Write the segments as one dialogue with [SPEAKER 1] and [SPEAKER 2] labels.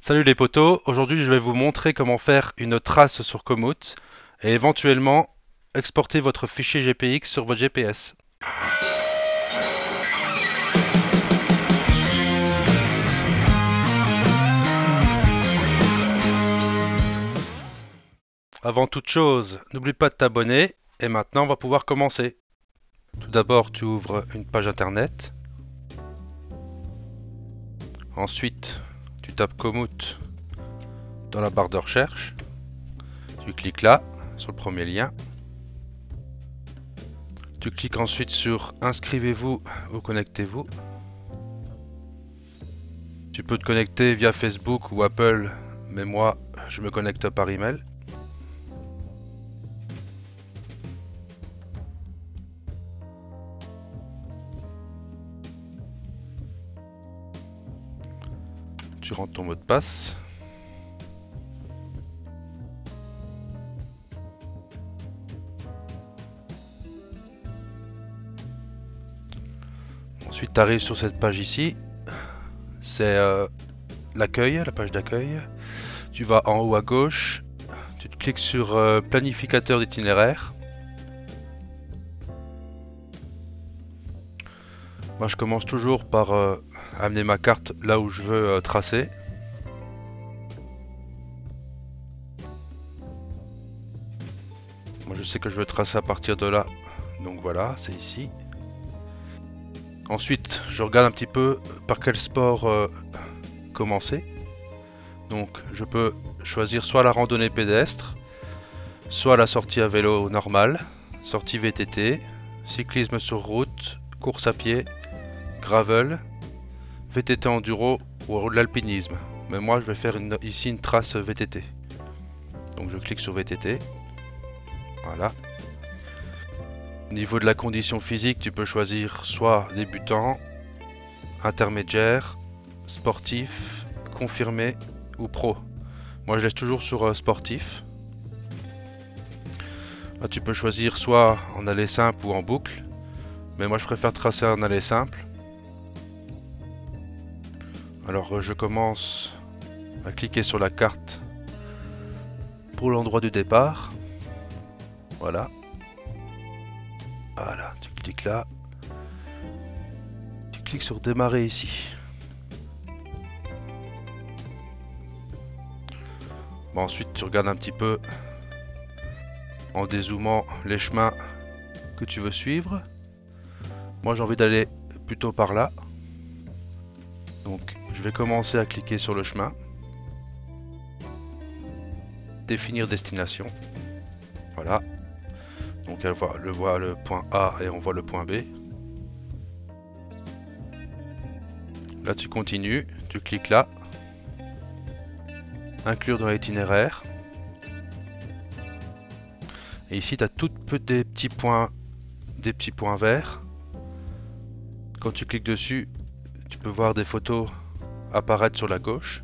[SPEAKER 1] Salut les potos, aujourd'hui je vais vous montrer comment faire une trace sur Komoot et éventuellement exporter votre fichier GPX sur votre GPS. Avant toute chose, n'oublie pas de t'abonner et maintenant on va pouvoir commencer. Tout d'abord tu ouvres une page internet. Ensuite tu tapes Komoot dans la barre de recherche. Tu cliques là sur le premier lien. Tu cliques ensuite sur inscrivez-vous ou connectez-vous. Tu peux te connecter via Facebook ou Apple, mais moi je me connecte par email. Tu rentres ton mot de passe. Ensuite tu arrives sur cette page ici. C'est l'accueil, la page d'accueil. Tu vas en haut à gauche, tu te cliques sur planificateur d'itinéraire. Moi je commence toujours par amener ma carte là où je veux tracer. Moi je sais que je veux tracer à partir de là, donc voilà, c'est ici. Ensuite je regarde un petit peu par quel sport commencer. Donc je peux choisir soit la randonnée pédestre, soit la sortie à vélo normale, sortie VTT, cyclisme sur route, course à pied, gravel, VTT enduro ou de l'alpinisme. Mais moi je vais faire ici une trace VTT. Donc je clique sur VTT. Voilà. Au niveau de la condition physique, tu peux choisir soit débutant, intermédiaire, sportif, confirmé ou pro. Moi je laisse toujours sur sportif. Là tu peux choisir soit en aller simple ou en boucle. Mais moi je préfère tracer en aller simple. Alors je commence à cliquer sur la carte pour l'endroit du départ. Voilà. Voilà, tu cliques là. Tu cliques sur démarrer ici. Bon, ensuite tu regardes un petit peu en dézoomant les chemins que tu veux suivre. Moi j'ai envie d'aller plutôt par là. Donc je vais commencer à cliquer sur le chemin. Définir destination. Voilà. Donc elle voit le point A et on voit le point B. Là tu continues, tu cliques là. Inclure dans l'itinéraire. Et ici tu as des petits points verts. Quand tu cliques dessus, tu peux voir des photos apparaître sur la gauche.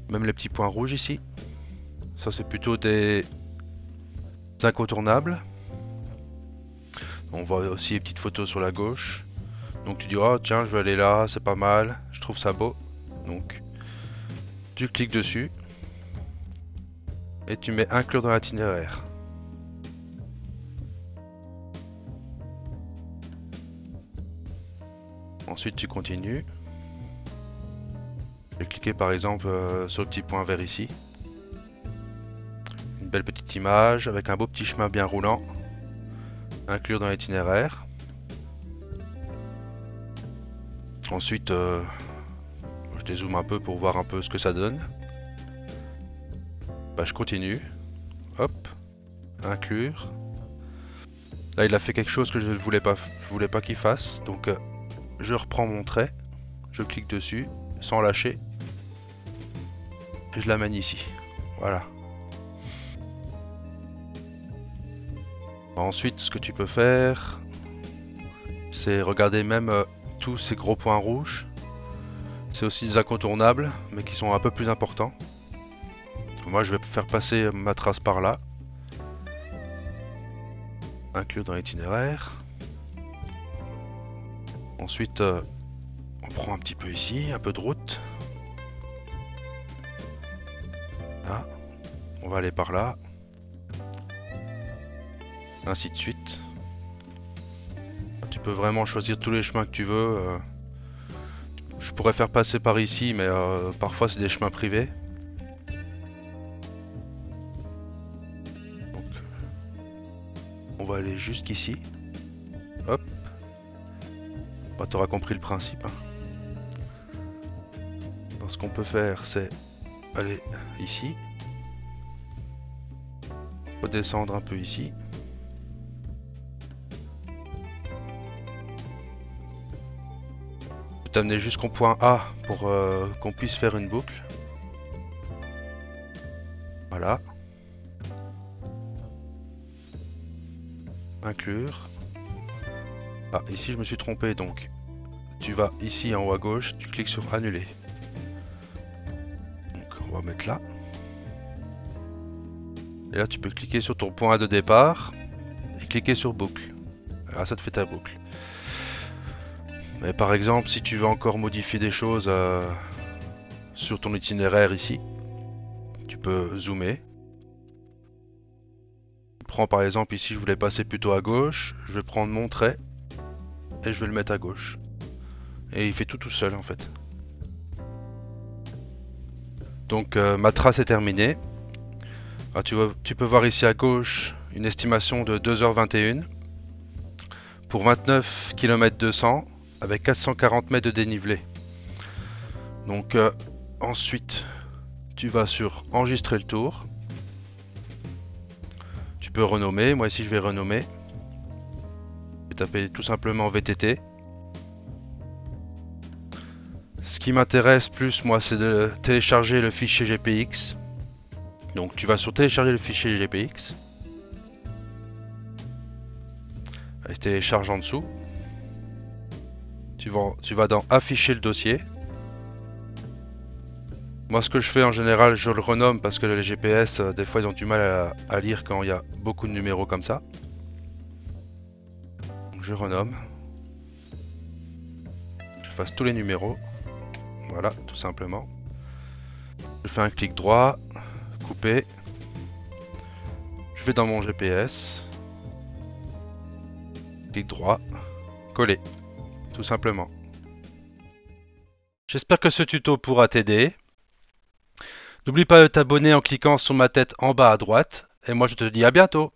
[SPEAKER 1] Même les petits points rouges ici. Ça c'est plutôt des incontournables. On voit aussi les petites photos sur la gauche. Donc tu dis oh tiens je vais aller là, c'est pas mal, je trouve ça beau. Donc tu cliques dessus et tu mets inclure dans l'itinéraire. Ensuite tu continues. Je vais cliquer par exemple sur le petit point vert ici. Une belle petite image avec un beau petit chemin bien roulant. Inclure dans l'itinéraire. Ensuite je dézoome un peu pour voir un peu ce que ça donne. Bah, je continue. Hop. Inclure. Là il a fait quelque chose que je ne voulais pas qu'il fasse. Donc je reprends mon trait. Je clique dessus sans lâcher. Et je l'amène ici. Voilà. Ensuite ce que tu peux faire, c'est regarder même tous ces gros points rouges. C'est aussi des incontournables, mais qui sont un peu plus importants. Moi je vais faire passer ma trace par là. Inclure dans l'itinéraire. Ensuite On prend un petit peu ici, un peu de route. Là. On va aller par là. Ainsi de suite. Tu peux vraiment choisir tous les chemins que tu veux. Je pourrais faire passer par ici, mais parfois c'est des chemins privés. Donc, on va aller jusqu'ici. Hop. Bah, t'auras compris le principe. Hein. Donc, ce qu'on peut faire, c'est aller ici. Redescendre un peu ici. T'amener jusqu'au point A pour qu'on puisse faire une boucle. Voilà. Inclure. Ah, ici je me suis trompé, donc tu vas ici en haut à gauche, tu cliques sur annuler. Donc on va mettre là. Et là tu peux cliquer sur ton point de départ et cliquer sur boucle. Là ça te fait ta boucle. Mais par exemple, si tu veux encore modifier des choses sur ton itinéraire ici, tu peux zoomer. Je prends par exemple ici, je voulais passer plutôt à gauche, je vais prendre mon trait et je vais le mettre à gauche. Et il fait tout seul en fait. Donc ma trace est terminée. Alors, tu peux voir ici à gauche une estimation de 2h21 pour 29 km 200. Avec 440 mètres de dénivelé. Donc ensuite tu vas sur enregistrer le tour. Tu peux renommer, moi ici je vais renommer. Je vais taper tout simplement VTT. Ce qui m'intéresse plus moi c'est de télécharger le fichier GPX. Donc tu vas sur télécharger le fichier GPX. Il se télécharge en dessous. Tu vas dans afficher le dossier. Moi ce que je fais en général, je le renomme parce que les GPS des fois ils ont du mal à lire quand il y a beaucoup de numéros comme ça. Donc, je renomme. Je fasse tous les numéros. Voilà, tout simplement. Je fais un clic droit, couper. Je vais dans mon GPS. Clic droit, coller. Tout simplement. J'espère que ce tuto pourra t'aider. N'oublie pas de t'abonner en cliquant sur ma tête en bas à droite. Et moi je te dis à bientôt.